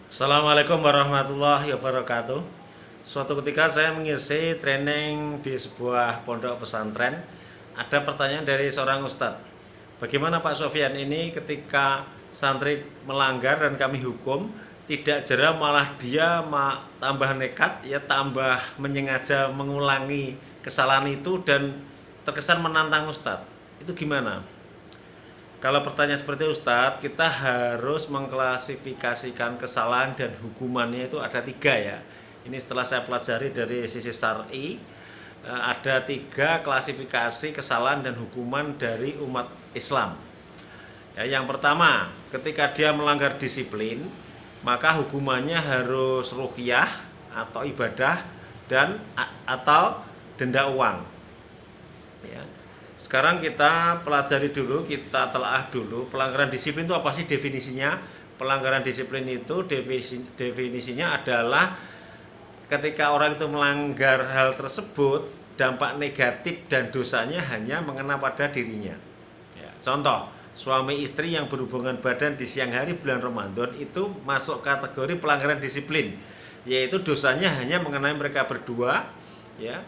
Assalamualaikum warahmatullahi wabarakatuh. Suatu ketika saya mengisi training di sebuah pondok pesantren. Ada pertanyaan dari seorang ustadz. Bagaimana Pak Sofyan ini ketika santri melanggar dan kami hukum, tidak jera malah dia tambah nekat, ya tambah menyengaja mengulangi kesalahan itu dan terkesan menantang ustadz. Itu gimana? Kalau pertanyaan seperti Ustadz, kita harus mengklasifikasikan kesalahan dan hukumannya itu ada tiga ya. Ini setelah saya pelajari dari sisi syar'i, ada tiga klasifikasi kesalahan dan hukuman dari umat Islam. Ya, yang pertama, ketika dia melanggar disiplin, maka hukumannya harus ruqyah atau ibadah dan atau denda uang. Ya. Sekarang kita pelajari dulu, kita telaah dulu pelanggaran disiplin itu apa sih definisinya. Pelanggaran disiplin itu definisinya adalah ketika orang itu melanggar hal tersebut, dampak negatif dan dosanya hanya mengena pada dirinya ya. Contoh, suami istri yang berhubungan badan di siang hari bulan Ramadan itu masuk kategori pelanggaran disiplin, yaitu dosanya hanya mengenai mereka berdua ya.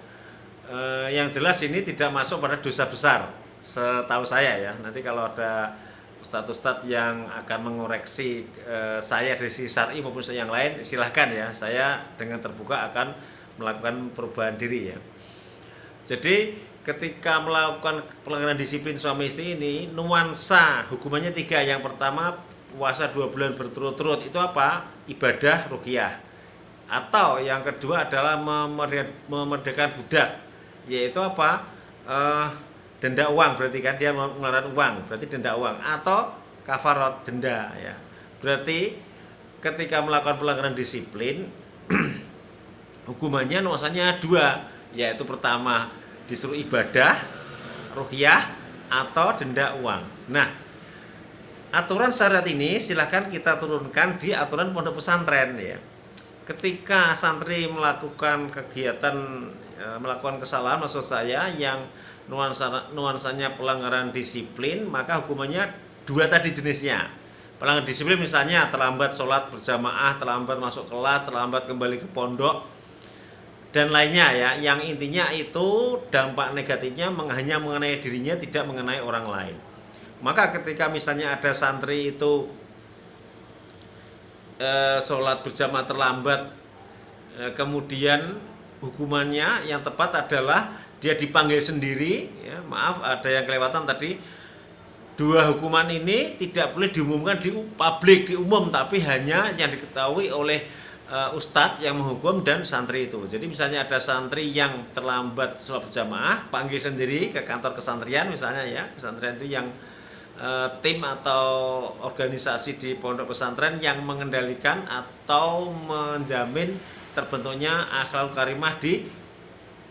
Yang jelas ini tidak masuk pada dosa besar setahu saya ya. Nanti kalau ada ustadz-ustadz yang akan mengoreksi saya dari sisi syar'i maupun yang lain, silahkan ya, saya dengan terbuka akan melakukan perubahan diri ya. Jadi ketika melakukan pelanggaran disiplin suami istri ini, nuansa hukumannya tiga. Yang pertama, puasa 2 bulan berturut-turut, itu apa? Ibadah ruqyah. Atau yang kedua adalah memerdekakan budak, yaitu apa? Denda uang, berarti kan dia mengeluarkan uang, berarti denda uang, atau kafarat denda ya. Berarti ketika melakukan pelanggaran disiplin hukumannya nuansanya dua, yaitu pertama disuruh ibadah ruqyah atau denda uang. Nah, aturan syariat ini silahkan kita turunkan di aturan pondok pesantren ya. Ketika santri melakukan kegiatan melakukan kesalahan, maksud saya yang nuansanya pelanggaran disiplin, maka hukumannya dua tadi jenisnya. Pelanggaran disiplin misalnya terlambat sholat berjamaah, terlambat masuk kelas, terlambat kembali ke pondok dan lainnya ya. Yang intinya itu dampak negatifnya hanya mengenai dirinya, tidak mengenai orang lain. Maka ketika misalnya ada santri itu sholat berjamaah terlambat, kemudian hukumannya yang tepat adalah dia dipanggil sendiri ya. Maaf ada yang kelewatan tadi, dua hukuman ini tidak boleh diumumkan di publik, di umum, tapi hanya yang diketahui oleh ustadz yang menghukum dan santri itu. Jadi misalnya ada santri yang terlambat sholat berjamaah, panggil sendiri ke kantor kesantrian misalnya ya. Pesantren itu yang tim atau organisasi di pondok pesantren yang mengendalikan atau menjamin terbentuknya akhlakul karimah di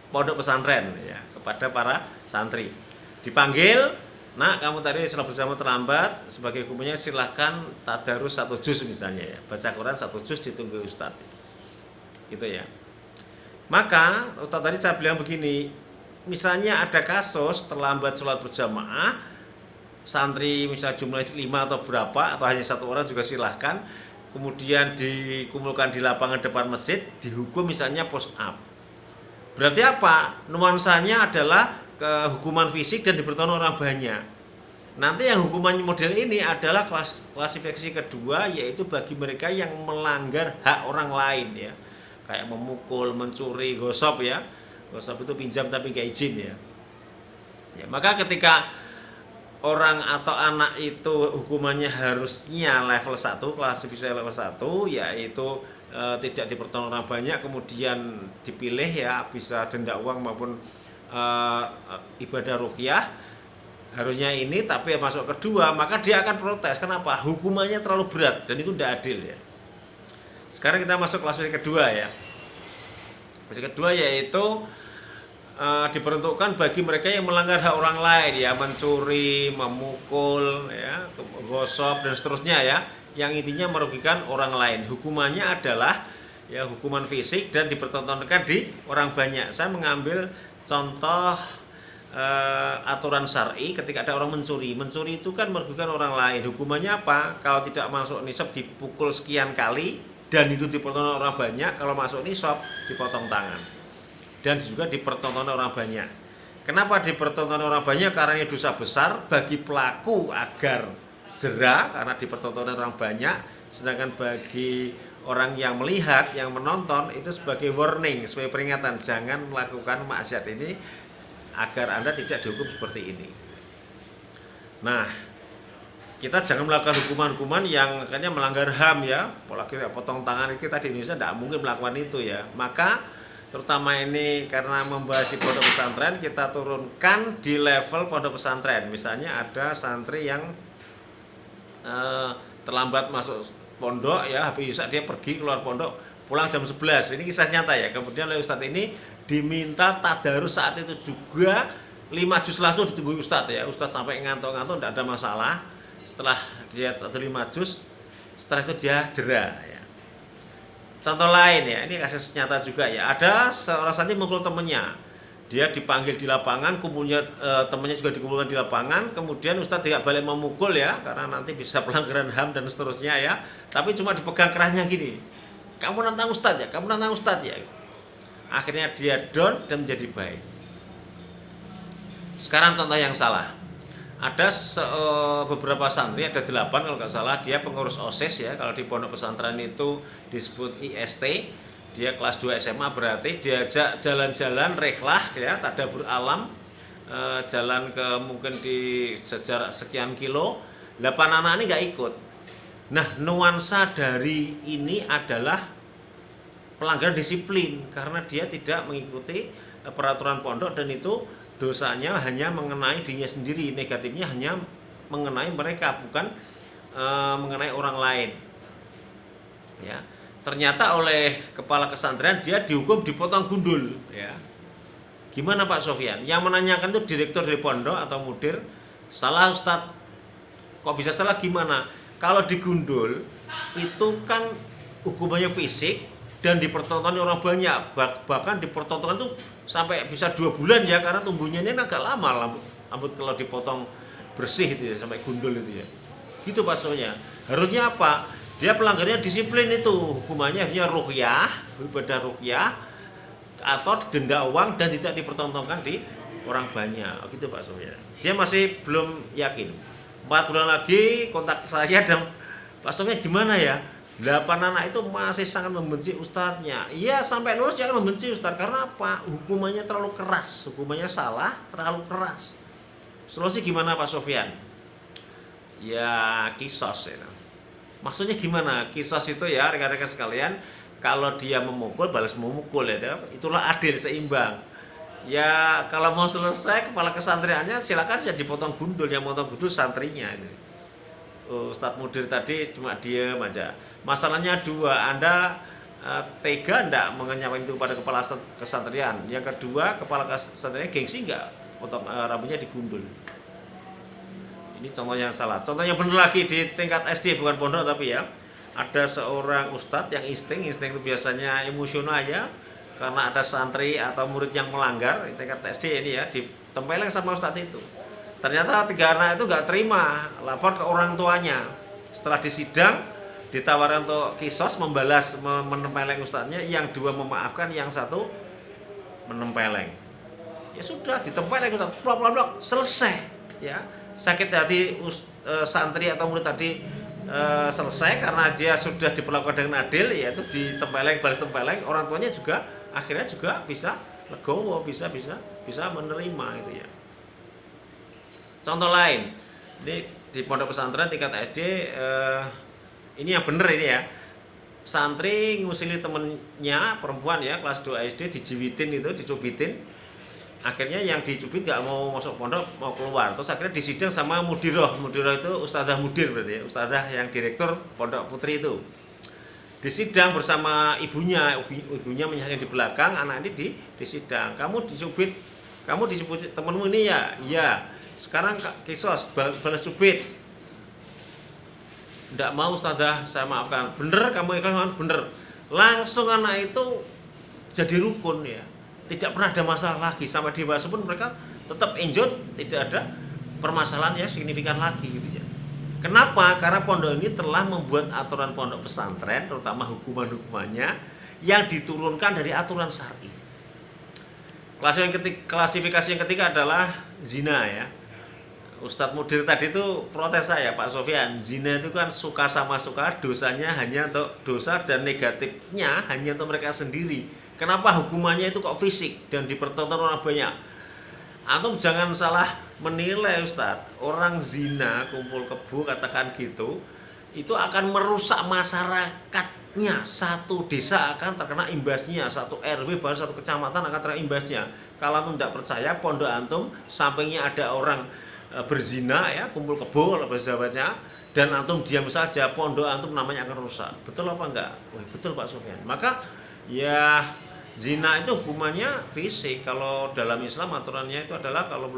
pondok pesantren ya, kepada para santri. Dipanggil, "Nak, kamu tadi sholat berjamaah terlambat, sebagai hukumnya silahkan tadarus 1 juz misalnya ya, baca Quran 1 juz ditunggu ustadz." Gitu ya. Maka ustadz tadi saya bilang begini, misalnya ada kasus terlambat sholat berjamaah, santri misalnya jumlah 5 atau berapa, atau hanya 1 orang juga silahkan, kemudian dikumpulkan di lapangan depan masjid, dihukum misalnya push up. Berarti apa? Nuansanya adalah kehukuman fisik dan dipertonton orang banyak. Nanti yang hukuman model ini adalah klasifikasi kedua, yaitu bagi mereka yang melanggar hak orang lain ya, kayak memukul, mencuri, gosop ya. Gosop itu pinjam tapi gak izin ya. Ya, maka ketika orang atau anak itu hukumannya harusnya level 1, klasifikasi level 1, yaitu tidak dipertonton orang banyak, kemudian dipilih ya, bisa denda uang maupun ibadah ruqyah, harusnya ini, tapi masuk kedua, maka dia akan protes. Kenapa? Hukumannya terlalu berat dan itu tidak adil ya. Sekarang kita masuk klasifikasi kedua ya. Klasifikasi kedua yaitu diperuntukkan bagi mereka yang melanggar hak orang lain ya, mencuri, memukul ya, gosok dan seterusnya ya, yang intinya merugikan orang lain. Hukumannya adalah ya hukuman fisik dan dipertontonkan di orang banyak. Saya mengambil contoh aturan syar'i ketika ada orang mencuri. Mencuri itu kan merugikan orang lain. Hukumannya apa? Kalau tidak masuk nisab dipukul sekian kali dan itu dipertonton orang banyak, kalau masuk nishab dipotong tangan. Dan juga dipertonton orang banyak. Kenapa dipertonton orang banyak? Karena ini dosa besar bagi pelaku agar jera karena dipertonton orang banyak, sedangkan bagi orang yang melihat, yang menonton itu sebagai warning, sebagai peringatan, jangan melakukan maksiat ini agar Anda tidak dihukum seperti ini. Nah, kita jangan melakukan hukuman-hukuman yang akhirnya melanggar HAM ya. Apalagi potong tangan, kita di Indonesia tidak mungkin melakukan itu ya. Maka terutama ini karena membahas di pondok pesantren, kita turunkan di level pondok pesantren. Misalnya ada santri yang terlambat masuk pondok ya, habis dia pergi keluar pondok, pulang jam 11. Ini kisah nyata ya. Kemudian oleh Ustadz ini diminta tadarus saat itu juga 5 juz langsung ditunggu Ustadz ya. Ustadz sampai ngantuk-ngantuk tidak ada masalah. Setelah dia 5 juz, setelah itu dia jera ya. Contoh lain ya, ini kasus nyata juga ya. Ada seorang santri mukul temennya. Dia dipanggil di lapangan, kumpulnya temannya juga dikumpulkan di lapangan. Kemudian Ustadz tidak balik memukul ya, karena nanti bisa pelanggaran HAM dan seterusnya ya. Tapi cuma dipegang kerahnya gini. Kamu nantang Ustadz ya, kamu nantang Ustadz ya. Akhirnya dia down dan menjadi baik. Sekarang contoh yang salah. Ada beberapa santri, ada 8 kalau nggak salah, dia pengurus OSIS ya. Kalau di pondok pesantren itu disebut IST. Dia kelas 2 SMA, berarti diajak jalan-jalan reklah ya, tadabur alam, jalan ke mungkin di sejarak sekian kilo. 8 anak ini nggak ikut. Nah, nuansa dari ini adalah pelanggaran disiplin karena dia tidak mengikuti peraturan pondok, dan itu dosanya hanya mengenai dirinya sendiri, negatifnya hanya mengenai mereka, bukan mengenai orang lain. Ya, ternyata oleh kepala pesantren dia dihukum dipotong gundul. Ya, gimana Pak Sofyan? Yang menanyakan itu direktur dari pondok atau mudir. Salah Ustadz. Kok bisa salah gimana? Kalau digundul itu kan hukumannya fisik dan dipertonton orang banyak, bahkan dipertontonkan tuh sampai bisa 2 bulan ya, karena tumbuhnya ini agak lama rambut kalau dipotong bersih itu ya, sampai gundul itu ya. Gitu Pak Sonya. Harusnya apa? Dia pelanggarnya disiplin itu, hukumannya hanya ruqyah, ibadah ruqyah atau denda uang dan tidak dipertontonkan di orang banyak. Gitu Pak Sonya. Dia masih belum yakin. 4 bulan lagi kontak saya dan Pak Sonya gimana ya? 8 anak itu masih sangat membenci ustadznya. Iya, sampai lulus jangan membenci ustadz. Karena apa? Hukumannya terlalu keras. Hukumannya salah, terlalu keras. Solusi gimana Pak Sofyan? Ya kisos ya. Maksudnya gimana? Kisos itu ya rekan-rekan sekalian, kalau dia memukul, balas memukul ya. Itulah adil, seimbang. Ya kalau mau selesai kepala kesantriannya silakan ya dipotong gundul. Yang potong gundul santrinya ini. Ustadz mudir tadi cuma diem aja. Masalahnya 2, Anda tega enggak menyampaikan itu pada kepala kesantrian. Yang kedua, kepala kesantriannya gengsi enggak potong rambutnya digundul. Ini contoh yang salah. Contoh yang benar lagi di tingkat SD, bukan pondok tapi ya. Ada seorang ustadz yang insting itu biasanya emosional ya. Karena ada santri atau murid yang melanggar di tingkat SD ini ya, ditempeleng sama ustadz itu. Ternyata 3 anak itu enggak terima, lapor ke orang tuanya. Setelah disidang, ditawarkan untuk kisos, membalas menempeleng ustadznya, yang 2 memaafkan, yang 1 menempeleng. Ya sudah, ditempeleng ustadz, plok, selesai ya. Sakit hati santri atau murid tadi selesai karena dia sudah diperlakukan dengan adil, yaitu ditempeleng, balas tempeleng. Orang tuanya juga akhirnya juga bisa legowo, bisa menerima itu ya. Contoh lain, ini di pondok pesantren tingkat SD, ini yang bener ini ya. Santri ngusili temennya perempuan ya, kelas 2 SD, dijiwitin itu, dicubitin. Akhirnya yang dicubit nggak mau masuk pondok, mau keluar. Terus akhirnya disidang sama mudiroh. Mudiroh itu ustadzah mudir berarti ya, ustadzah yang direktur pondok putri itu. Disidang bersama ibunya menyaksikan di belakang, anak ini disidang. Kamu dicubit temenmu ini ya? Iya. Sekarang kisos, balas cubit. Tidak mau ustadzah, saya maafkan. Bener kamu ikhlas, bener. Langsung anak itu jadi rukun ya. Tidak pernah ada masalah lagi, sampai dewasa pun mereka tetap enjoy, tidak ada permasalahan ya signifikan lagi gitu ya. Kenapa? Karena pondok ini telah membuat aturan pondok pesantren, terutama hukuman-hukumannya yang diturunkan dari aturan syar'i. Klasifikasi yang ketiga adalah zina ya. Ustadz Mudir tadi itu protes saya, Pak Sofyan, zina itu kan suka sama suka, dosanya hanya untuk dosa dan negatifnya hanya untuk mereka sendiri. Kenapa hukumannya itu kok fisik dan dipertonton orang banyak? Antum jangan salah menilai Ustadz, orang zina kumpul kebo katakan gitu, itu akan merusak masyarakatnya. Satu desa akan terkena imbasnya, satu RW bahkan satu kecamatan akan terkena imbasnya. Kalau antum tidak percaya, pondok antum sampingnya ada orang berzina ya, kumpul kebo bahasa-bahasanya, dan antum diam saja, pondok antum namanya akan rusak. Betul apa enggak? Wah, betul Pak Sofyan. Maka ya zina itu hukumannya fisik. Kalau dalam Islam aturannya itu adalah kalau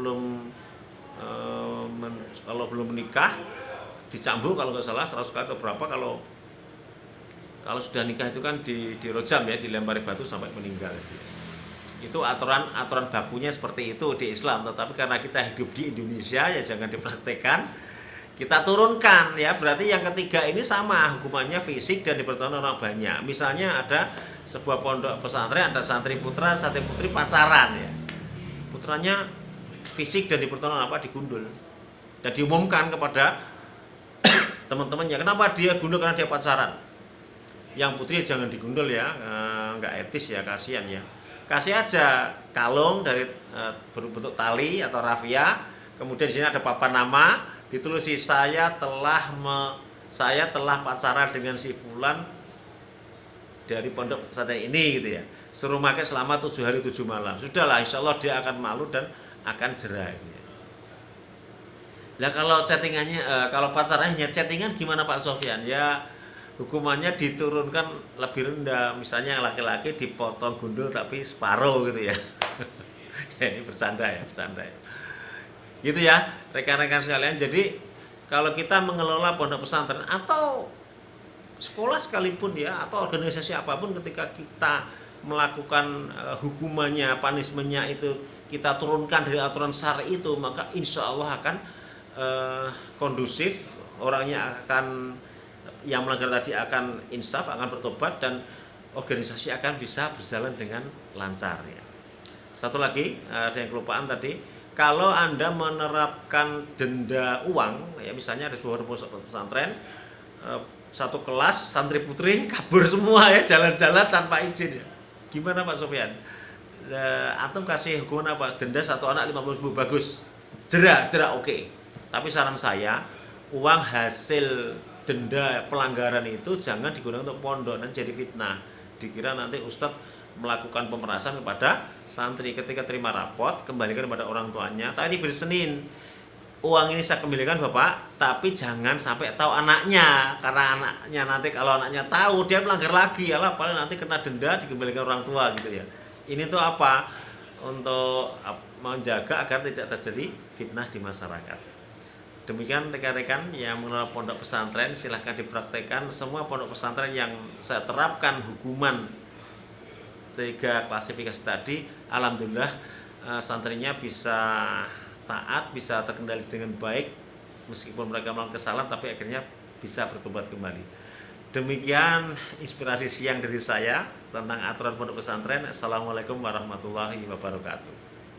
belum menikah dicambuk kalau nggak salah 100 kali atau berapa. Kalau sudah nikah itu kan dirojam ya, dilempari batu sampai meninggal. Itu aturan bakunya seperti itu di Islam. Tetapi karena kita hidup di Indonesia ya jangan dipraktekkan, kita turunkan ya. Berarti yang ketiga ini sama, hukumannya fisik dan dipertonton orang banyak. Misalnya ada sebuah pondok pesantren, ada santri putra, santri putri pacaran ya. Putranya fisik dan dipertonton digundul. Dan diumumkan kepada teman-temannya, kenapa dia gundul? Karena dia pacaran. Yang putri jangan digundul ya, nggak etis ya, kasihan ya. Kasih aja kalung dari berbentuk tali atau rafia, kemudian di sini ada papan nama, ditulis saya telah pacaran dengan si fulan dari pondok pesantren ini gitu ya. Suruh pakai selama 7 hari 7 malam. Sudahlah, insya Allah dia akan malu dan akan jerah gitu ya. Nah kalau chattingannya, kalau pacarannya hanya chattingan gimana Pak Sofyan? Ya hukumannya diturunkan lebih rendah. Misalnya laki-laki dipotong gundul tapi separuh gitu ya. Ya ini bercanda ya. Gitu ya rekan-rekan sekalian. Jadi kalau kita mengelola pondok pesantren atau sekolah sekalipun ya, atau organisasi apapun, ketika kita melakukan hukumannya, punishmentnya itu kita turunkan dari aturan syar'i itu, maka insya Allah akan kondusif, orangnya akan, yang melanggar tadi akan insaf, akan bertobat, dan organisasi akan bisa berjalan dengan lancar ya. Satu lagi, ada yang kelupaan tadi, kalau Anda menerapkan denda uang ya, misalnya ada sebuah pesantren, satu kelas santri putri kabur semua ya, jalan-jalan tanpa izin ya. Gimana Pak Sofyan? Antum kasih hukuman apa? Denda satu anak 50.000, bagus. Jerah oke. Tapi saran saya, uang hasil denda pelanggaran itu jangan digunakan untuk pondok, nanti jadi fitnah. Dikira nanti ustadz melakukan pemerasan kepada santri. Ketika terima rapot, kembalikan kepada orang tuanya. Tadi bersenin, uang ini saya kembalikan Bapak, tapi jangan sampai tahu anaknya. Karena anaknya nanti, kalau anaknya tahu, dia melanggar lagi, yalah paling nanti kena denda, dikembalikan orang tua gitu ya. Ini tuh apa? Untuk menjaga agar tidak terjadi fitnah di masyarakat. Demikian rekan-rekan yang mengelola pondok pesantren, silahkan dipraktekkan. Semua pondok pesantren yang saya terapkan hukuman 3 klasifikasi tadi, alhamdulillah santrinya bisa taat, bisa terkendali dengan baik, meskipun mereka melakukan kesalahan tapi akhirnya bisa bertobat kembali. Demikian inspirasi siang dari saya tentang aturan pondok pesantren. Assalamualaikum warahmatullahi wabarakatuh.